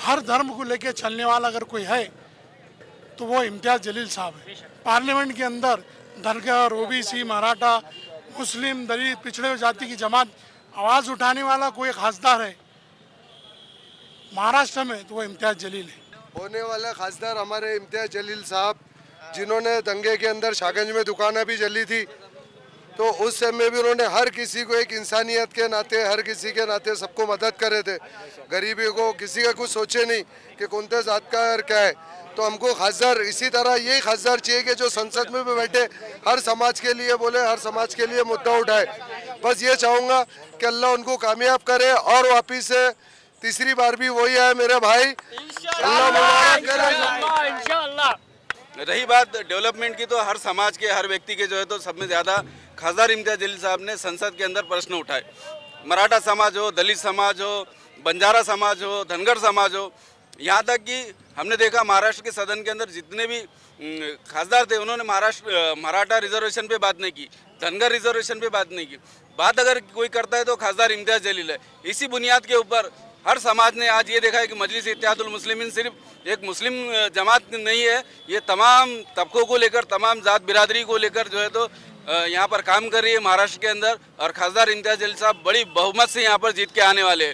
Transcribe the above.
हर धर्म को लेके चलने वाला अगर कोई है तो वो इम्तियाज़ जलील साहब है। पार्लियामेंट के अंदर धनगर, ओबीसी, मराठा, मुस्लिम, दलित, पिछड़े जाति की जमात आवाज़ उठाने वाला कोई खासदार है महाराष्ट्र में तो वो इम्तियाज़ जलील है। होने वाले खासदार हमारे इम्तियाज जलील साहब, जिन्होंने दंगे के अंदर शाहगंज में दुकानें भी जली थी, तो उस समय भी उन्होंने हर किसी को एक इंसानियत के नाते, हर किसी के नाते सबको मदद करे थे। गरीबी को किसी का कुछ सोचे नहीं कि कौन से जात का और क्या है। तो हमको खासदार इसी तरह यही खासदार चाहिए कि जो संसद में भी बैठे, हर समाज के लिए बोले, हर समाज के लिए मुद्दा उठाए। बस ये चाहूँगा कि अल्लाह उनको कामयाब करे और वापिस से तीसरी बार भी वही है मेरे भाई। अल्लाह मुबारक करे। इंशाअल्लाह। रही बात डेवलपमेंट की, तो हर समाज के, हर व्यक्ति के जो है तो सब में ज़्यादा खासदार इम्तियाज जलील साहब ने संसद के अंदर प्रश्न उठाए। मराठा समाज हो, दलित समाज हो, बंजारा समाज हो, धनगर समाज हो, यहाँ तक कि हमने देखा महाराष्ट्र के सदन के अंदर जितने भी खासदार थे, उन्होंने मराठा रिजर्वेशन पे बात नहीं की, धनगर रिजर्वेशन पे बात नहीं की। बात अगर कोई करता है तो खासदार इम्तियाज जलील है। इसी बुनियाद के ऊपर हर समाज ने आज ये देखा है कि मजलिस इत्तेहादुल मुस्लिमीन सिर्फ एक मुस्लिम जमात नहीं है, ये तमाम तबकों को लेकर, तमाम जात बिरादरी को लेकर जो है तो यहाँ पर काम कर रही है महाराष्ट्र के अंदर। और खासदार इम्तियाज जलील साहब बड़ी बहुमत से यहाँ पर जीत के आने वाले हैं।